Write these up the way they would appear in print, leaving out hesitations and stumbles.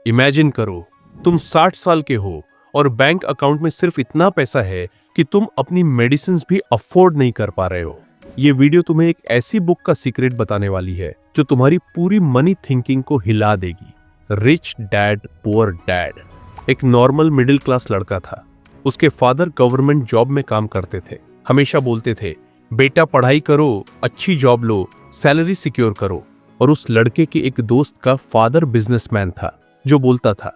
Imagine करो, तुम 60 साल के हो और बैंक अकाउंट में सिर्फ इतना पैसा है कि तुम अपनी मेडिसिन भी अफोर्ड नहीं कर पा रहे हो। ये वीडियो तुम्हें एक ऐसी बुक का सीक्रेट बताने वाली है जो तुम्हारी पूरी मनी थिंकिंग को हिला देगी। Rich dad poor dad. एक नॉर्मल मिडिल क्लास लड़का था। उसके फादर गवर्नमेंट जॉब में काम करते थे। हमेशा बोलते थे, बेटा पढ़ाई करो, अच्छी जॉब लो, सैलरी सिक्योर करो। और उस लड़के के एक दोस्त का फादर बिजनेसमैन था जो बोलता था,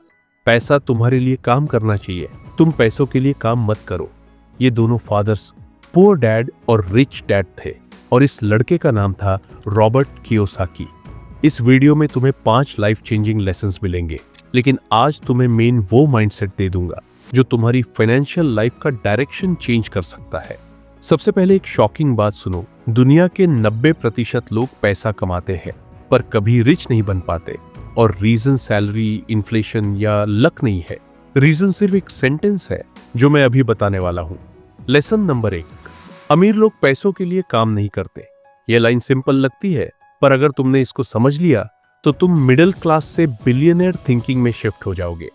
पैसा तुम्हारे लिए काम करना चाहिए, तुम पैसों के लिए काम मत करो। ये दोनों फादर्स पुअर डैड और रिच डैड थे और इस लड़के का नाम था रॉबर्ट कियोसाकी। इस वीडियो में तुम्हें 5 लाइफ चेंजिंग लेसन्स मिलेंगे, लेकिन आज तुम्हें मेन वो माइंडसेट दे दूंगा जो तुम्हारी फाइनेंशियल लाइफ का डायरेक्शन चेंज कर सकता है। सबसे पहले एक शॉकिंग बात सुनो। दुनिया के 90% लोग पैसा कमाते हैं पर कभी रिच नहीं बन पाते। और रीजन सैलरी, इन्फ्लेशन या लक नहीं है। रीजन सिर्फ एक सेंटेंस है जो मैं अभी बताने वाला हूं। लेसन नंबर 1, अमीर लोग पैसों के लिए काम नहीं करते। यह लाइन सिंपल लगती है, पर अगर तुमने इसको समझ लिया तो तुम मिडिल क्लास से बिलियनियर थिंकिंग में शिफ्ट हो जाओगे।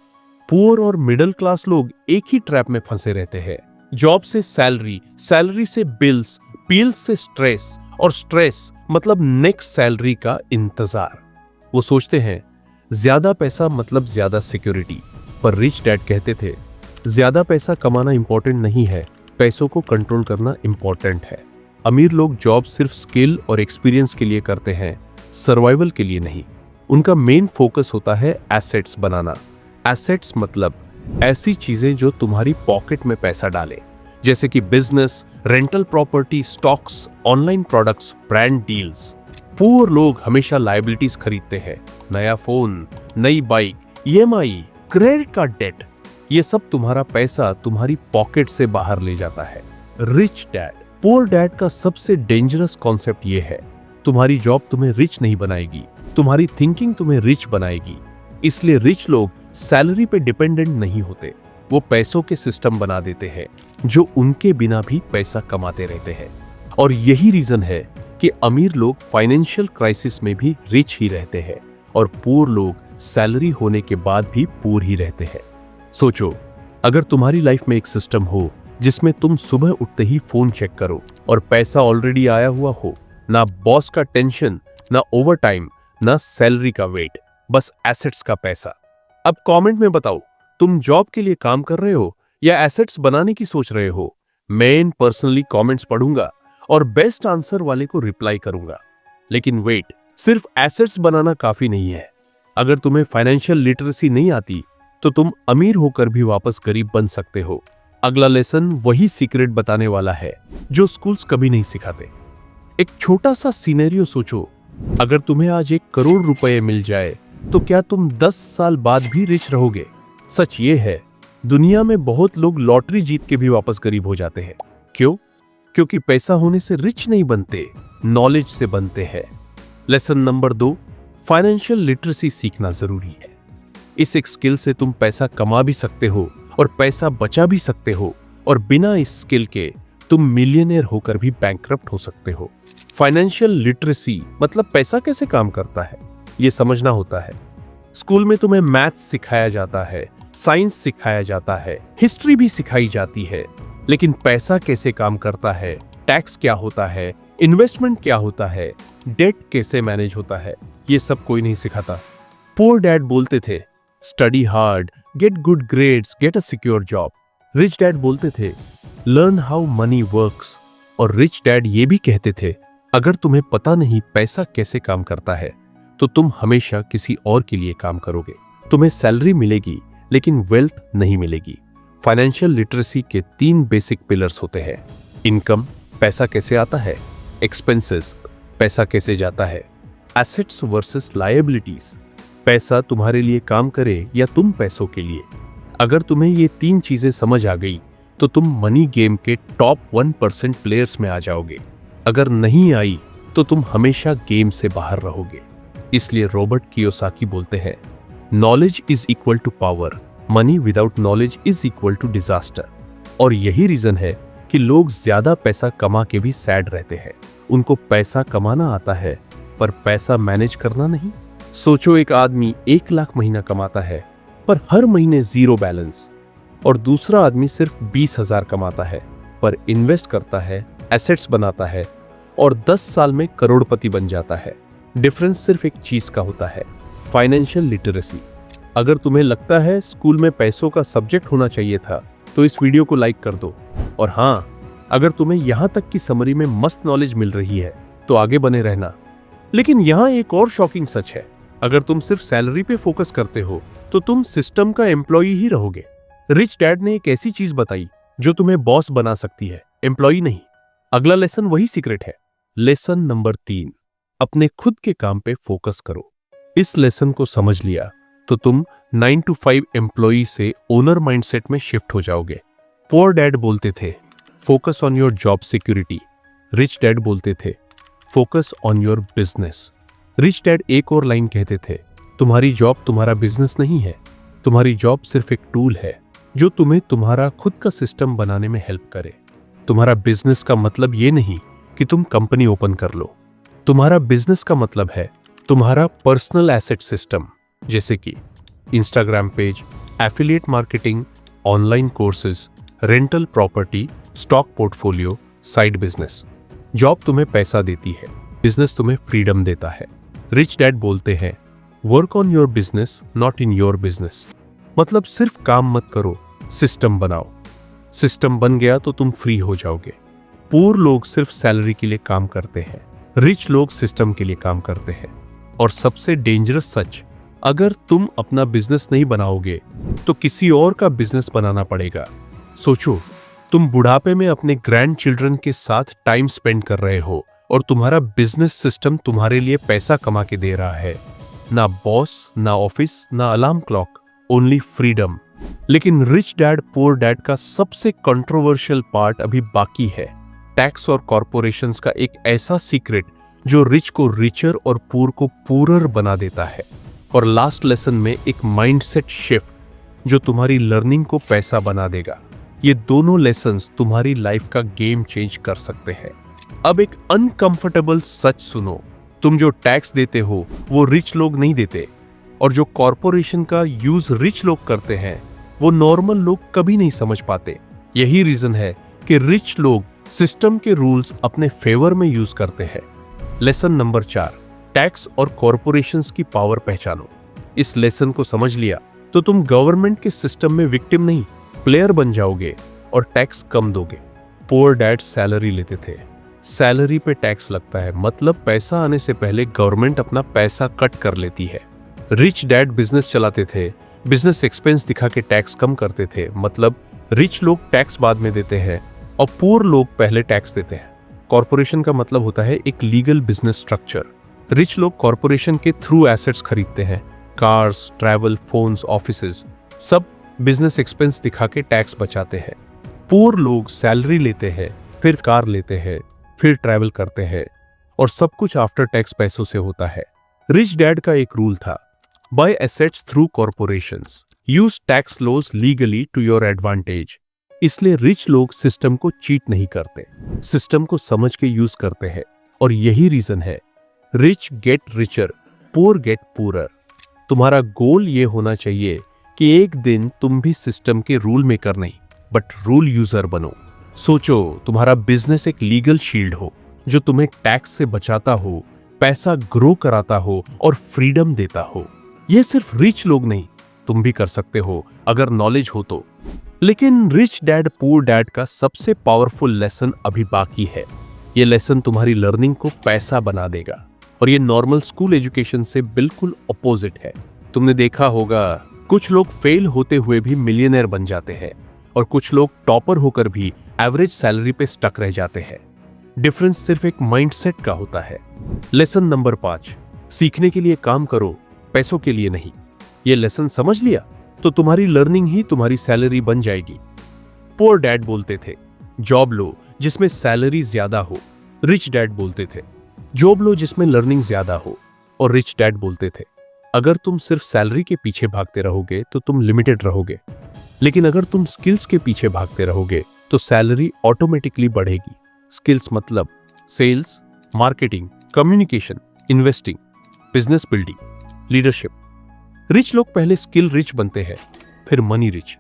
पुअर और मिडिल क्लास लोग एक ही ट्रैप में फंसे रहते हैं। जॉब से सैलरी, सैलरी से बिल्स, बिल्स से स्ट्रेस और स्ट्रेस मतलब नेक्स्ट सैलरी का इंतजार। वो सोचते हैं ज्यादा पैसा मतलब ज्यादा सिक्योरिटी। पर रिच डैड कहते थे, ज्यादा पैसा कमाना इंपॉर्टेंट नहीं है, पैसों को कंट्रोल करना इंपॉर्टेंट है। अमीर लोग जॉब सिर्फ स्किल और एक्सपीरियंस के लिए करते हैं, सर्वाइवल के लिए नहीं। उनका मेन फोकस होता है एसेट्स बनाना। एसेट्स मतलब ऐसी चीजें जो तुम्हारी पॉकेट में पैसा डालें, जैसे कि business, rental property, stocks, online products, brand deals. Poor लोग हमेशा लायबिलिटीज खरीदते हैं, नया फोन, नई bike, EMI, credit card debt. ये सब तुम्हारा पैसा तुम्हारी पॉकेट से बाहर ले जाता है। रिच डैड पुअर डैड का सबसे डेंजरस कॉन्सेप्ट ये है, तुम्हारी जॉब तुम्हें रिच नहीं बनाएगी, तुम्हारी थिंकिंग तुम्हें रिच बनाएगी। इसलिए रिच लोग सैलरी पे डिपेंडेंट नहीं होते, वो पैसों के सिस्टम बना देते हैं जो उनके बिना भी पैसा कमाते रहते हैं। और यही रीजन है कि अमीर लोग फाइनेंशियल क्राइसिस में भी रिच ही रहते हैं और पुअर लोग सैलरी होने के बाद भी पुअर ही रहते हैं। सोचो, अगर तुम्हारी लाइफ में एक सिस्टम हो जिसमें तुम सुबह उठते ही फोन चेक करो और पैसा ऑलरेडी आया हुआ हो, ना बॉस का टेंशन, ना ओवर टाइम, ना सैलरी का वेट, बस एसेट्स का पैसा। अब कमेंट में बताओ, तुम जॉब के लिए काम कर रहे हो या एसेट्स बनाने की सोच रहे हो? मैं पर्सनली कमेंट्स पढ़ूंगा और बेस्ट आंसर वाले को रिप्लाई करूंगा। लेकिन वेट, सिर्फ एसेट्स बनाना काफी नहीं है। अगर तुम्हें फाइनेंशियल लिटरेसी नहीं आती तो तुम अमीर होकर भी वापस गरीब बन सकते हो। अगला लेसन वही सीक्रेट बताने वाला है जो स्कूल्स कभी नहीं सिखाते। एक छोटा सा सिनेरियो सोचो, अगर तुम्हें आज 1 करोड़ रुपए मिल जाए तो क्या तुम 10 साल बाद भी रिच रहोगे? सच ये है, दुनिया में बहुत लोग लॉटरी जीत के भी वापस गरीब हो जाते हैं। क्यों? क्योंकि पैसा होने से रिच नहीं बनते, नॉलेज से बनते हैं। लेसन नंबर 2, फाइनेंशियल लिटरेसी सीखना जरूरी है। इस एक स्किल से तुम पैसा कमा भी सकते हो और पैसा बचा भी सकते हो, और बिना इस स्किल के तुम मिलियनेयर होकर भी बैंकरप्ट हो सकते हो। फाइनेंशियल लिटरेसी मतलब पैसा कैसे काम करता है ये समझना होता है। स्कूल में तुम्हें मैथ्स सिखाया जाता है, साइंस सिखाया जाता है, हिस्ट्री भी सिखाई जाती है, लेकिन पैसा कैसे काम करता है, टैक्स क्या होता है, इन्वेस्टमेंट क्या होता है, डेट कैसे मैनेज होता है, ये सब कोई नहीं सिखाता। पुअर डैड बोलते थे, study hard, get good grades, get a secure job. Rich dad बोलते थे, लर्न हाउ मनी वर्क्स। और रिच डैड ये भी कहते थे, अगर तुम्हें पता नहीं पैसा कैसे काम करता है तो तुम हमेशा किसी और के लिए काम करोगे। तुम्हें सैलरी मिलेगी लेकिन वेल्थ नहीं मिलेगी। फाइनेंशियल लिटरेसी के 3 बेसिक पिलर्स होते हैं। इनकम, पैसा कैसे आता है, एक्सपेंसेस, पैसा कैसे जाता है, एसेट्स वर्सेस लायबिलिटीज, पैसा तुम्हारे लिए काम करे या तुम पैसों के लिए। अगर तुम्हें ये 3 चीजें समझ आ गई तो तुम मनी गेम के टॉप 1% प्लेयर्स में आ जाओगे। अगर नहीं आई तो तुम हमेशा गेम से बाहर रहोगे। इसलिए रॉबर्ट कियोसाकी बोलते हैं, knowledge is equal to power, money without knowledge is equal to disaster. और यही रीजन है कि लोग ज्यादा पैसा कमा के भी सैड रहते हैं। उनको पैसा कमाना आता है पर पैसा मैनेज करना नहीं। सोचो, एक आदमी 1 लाख महीना कमाता है पर हर महीने 0 बैलेंस, और दूसरा आदमी सिर्फ 20,000 कमाता है पर इन्वेस्ट करता है, एसेट्स बनाता है और 10 साल में करोड़पति बन जाता है। डिफरेंस सिर्फ एक चीज का होता है, फाइनेंशियल लिटरेसी। अगर तुम्हें लगता है स्कूल में पैसों का सब्जेक्ट होना चाहिए था तो इस वीडियो को लाइक कर दो। और हाँ, अगर तुम्हें यहां तक की समरी में मस्त नॉलेज मिल रही है तो आगे बने रहना। लेकिन यहां एक और शॉकिंग सच है, अगर तुम सिर्फ सैलरी पे फोकस करते हो तो तुम सिस्टम का एम्प्लॉई ही रहोगे। रिच डैड ने एक ऐसी चीज बताई जो तुम्हें बॉस बना सकती है, एम्प्लॉई नहीं। अगला लेसन वही सीक्रेट है। लेसन नंबर 3, अपने खुद के काम पे फोकस करो। इस लेसन को समझ लिया तो तुम 9 to 5 एम्प्लॉई से ओनर माइंडसेट में शिफ्ट हो जाओगे। पुअर डैड बोलते थे focus on your job security, rich dad बोलते थे focus on your business. Rich dad एक और लाइन कहते थे, तुम्हारी जॉब तुम्हारा बिजनेस नहीं है, तुम्हारी जॉब सिर्फ एक टूल है जो तुम्हें तुम्हारा खुद का सिस्टम बनाने में हेल्प करे। तुम्हारा बिजनेस का मतलब ये नहीं कि तुम कंपनी ओपन कर लो, तुम्हारा बिजनेस का मतलब है तुम्हारा पर्सनल एसेट सिस्टम, जैसे कि Instagram page, affiliate marketing, online courses, rental property, stock portfolio, side business. Job तुम्हें पैसा देती है, बिजनेस तुम्हें फ्रीडम देता है। रिच डैड बोलते हैं work on your business not in your business. मतलब सिर्फ काम मत करो, सिस्टम बनाओ। सिस्टम बन गया तो तुम फ्री हो जाओगे। पुअर लोग सिर्फ सैलरी के लिए काम करते हैं, रिच लोग सिस्टम के लिए काम करते हैं। और सबसे डेंजरस सच, अगर तुम अपना बिजनेस नहीं बनाओगे तो किसी और का बिजनेस बनाना पड़ेगा। सोचो, तुम बुढ़ापे में अपने ग्रैंड चिल्ड्रन के साथ टाइम स्पेंड कर रहे हो और तुम्हारा बिजनेस सिस्टम तुम्हारे लिए पैसा कमा के दे रहा है। ना बॉस, ना ऑफिस, ना अलार्म क्लॉक, ओनली फ्रीडम। लेकिन रिच डैड पुअर डैड का सबसे कंट्रोवर्शियल पार्ट अभी बाकी है, टैक्स और कॉरपोरेशंस का एक ऐसा सीक्रेट जो रिच को रिचर और पुअर को पुअरर बना देता है। और लास्ट लेसन में एक माइंडसेट शिफ्ट जो तुम्हारी लर्निंग को पैसा बना देगा। ये दोनों लेसन्स तुम्हारी लाइफ का गेम चेंज कर सकते हैं। अब एक अनकंफर्टेबल सच सुनो, तुम जो टैक्स देते हो वो रिच लोग नहीं देते, और जो कॉरपोरेशन का यूज रिच लोग करते हैं वो नॉर्मल लोग कभी नहीं समझ पाते। यही रीजन है कि रिच लोग सिस्टम के रूल्स अपने फेवर में यूज करते हैं। लेसन नंबर 4, टैक्स और कॉरपोरेशंस की पावर पहचानो। इस लेसन को समझ लिया तो तुम गवर्नमेंट के सिस्टम में विक्टिम नहीं, प्लेयर बन जाओगे और टैक्स कम दोगे। पुअर डैड सैलरी लेते थे, सैलरी पे टैक्स लगता है, मतलब पैसा आने से पहले गवर्नमेंट अपना पैसा कट कर लेती है। रिच डैड बिजनेस चलाते थे, बिजनेस एक्सपेंस दिखा के टैक्स कम करते थे, मतलब रिच लोग टैक्स बाद में देते हैं और पुअर लोग पहले टैक्स देते हैं। कॉरपोरेशन का मतलब होता है एक लीगल बिजनेस स्ट्रक्चर। रिच लोग कॉरपोरेशन के थ्रू एसेट्स खरीदते हैं, कार्स, ट्रैवल, फोन्स, ऑफिसेज, सब बिजनेस एक्सपेंस दिखा के टैक्स बचाते हैं। पुअर लोग सैलरी लेते हैं, फिर कार लेते हैं, फिर ट्रैवल करते हैं, और सब कुछ आफ्टर टैक्स पैसों से होता है। रिच डैड का एक रूल था, buy assets through corporations, use tax laws legally to your advantage. इसलिए रिच लोग सिस्टम को चीट नहीं करते, सिस्टम को समझ के यूज करते हैं। और यही रीजन है rich get richer, poor get poorer. तुम्हारा गोल ये होना चाहिए कि एक दिन तुम भी सिस्टम के रूल मेकर नहीं बट रूल यूजर बनो। सोचो, तुम्हारा बिजनेस एक लीगल शील्ड हो जो तुम्हें टैक्स से बचाता हो, पैसा ग्रो कराता हो और फ्रीडम देता हो। यह सिर्फ रिच लोग नहीं, तुम भी कर सकते हो अगर नॉलेज हो तो। लेकिन रिच डैड पुअर डैड का सबसे पावरफुल लेसन अभी बाकी है। यह लेसन तुम्हारी लर्निंग को पैसा बना देगा, और ये नॉर्मल स्कूल एजुकेशन से बिल्कुल अपोजिट है। तुमने देखा होगा कुछ लोग फेल होते हुए भी मिलियनेयर बन जाते हैं और कुछ लोग टॉपर होकर भी एवरेज सैलरी पे स्टक रह जाते हैं। डिफरेंस सिर्फ एक माइंडसेट का होता है। लेसन नंबर 5, सीखने के लिए काम करो, पैसों के लिए नहीं। ये लेसन समझ लिया तो तुम्हारी लर्निंग ही तुम्हारी सैलरी बन जाएगी। पुअर डैड बोलते थे जॉब लो जिसमें सैलरी ज्यादा हो, रिच डैड बोलते थे जॉब लो जिसमें लर्निंग ज्यादा हो, और रिच डैड बोलते थे अगर तुम सिर्फ सैलरी के पीछे भागते रहोगे तो तुम लिमिटेड रहोगे, लेकिन अगर तुम स्किल्स के पीछे भागते रहोगे तो सैलरी ऑटोमेटिकली बढ़ेगी। स्किल्स मतलब sales, marketing, communication, investing, business building. Leadership. Rich लोग पहले स्किल रिच बनते हैं, फिर मनी रिच।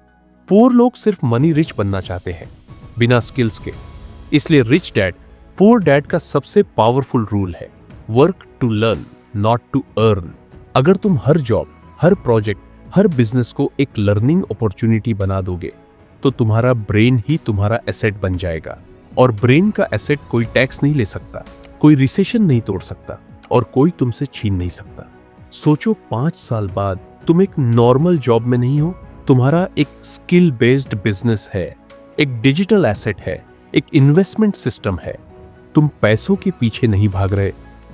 पुअर लोग सिर्फ मनी रिच बनना चाहते हैं, बिना स्किल्स के। इसलिए रिच डैड पुअर डैड का सबसे पावरफुल रूल है, work to learn, not to earn. अगर तुम हर जॉब, हर प्रोजेक्ट, हर बिजनेस को एक लर्निंग अपॉर्चुनिटी बना दोगे, तो तुम्हारा ब्रेन ही तुम्हारा एसेट बन जाएगा। और ब्रेन का एसेट कोई टैक्स नहीं ले सकता, कोई रिसेशन नहीं तोड़ सकता, और कोई तुमसे छीन नहीं सकता। सोचो 5 साल बाद तुम एक नॉर्मल जॉब में नहीं हो, तुम्हारा एक स्किल बेस्ड बिजनेस है, एक डिजिटल एसेट है, एक इन्वेस्टमेंट सिस्टम है। तुम पैसों के पीछे नहीं भाग रहे,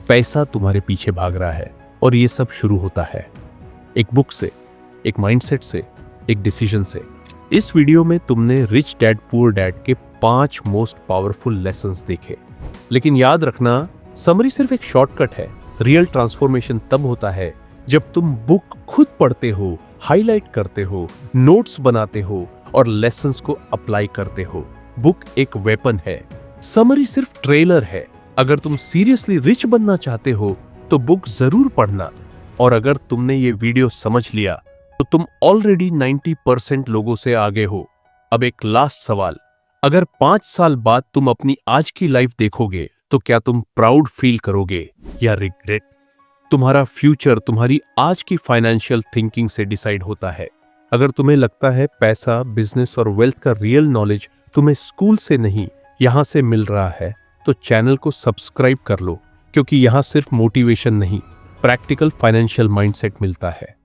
पैसा तुम्हारे पीछे भाग रहा है। और ये सब शुरू होता है एक बुक से, एक माइंडसेट से, एक डिसीजन से। इस वीडियो में तुमने रिच डैड पुअर डैड के 5 मोस्ट पावरफुल लेसन्स देखे। लेकिन याद रखना, समरी सिर्फ एक शॉर्टकट है। रियल ट्रांसफॉर्मेशन तब होता है जब तुम बुक खुद पढ़ते हो, हाईलाइट करते हो, नोट्स बनाते हो और लेसन्स को अप्लाई करते हो। बुक एक वेपन है, समरी सिर्फ ट्रेलर है। अगर तुम सीरियसली रिच बनना चाहते हो तो बुक जरूर पढ़ना। और अगर तुमने ये वीडियो समझ लिया तो तुम ऑलरेडी 90% लोगों से आगे हो। अब एक लास्ट सवाल, अगर 5 साल बाद तुम अपनी आज की लाइफ देखोगे तो क्या तुम प्राउड फील करोगे या रिग्रेट? तुम्हारा फ्यूचर तुम्हारी आज की फाइनेंशियल थिंकिंग से डिसाइड होता है। अगर तुम्हें लगता है पैसा, बिजनेस और वेल्थ का रियल नॉलेज तुम्हें स्कूल से नहीं, यहां से मिल रहा है, तो चैनल को सब्सक्राइब कर लो, क्योंकि यहां सिर्फ मोटिवेशन नहीं, प्रैक्टिकल फाइनेंशियल माइंडसेट मिलता है।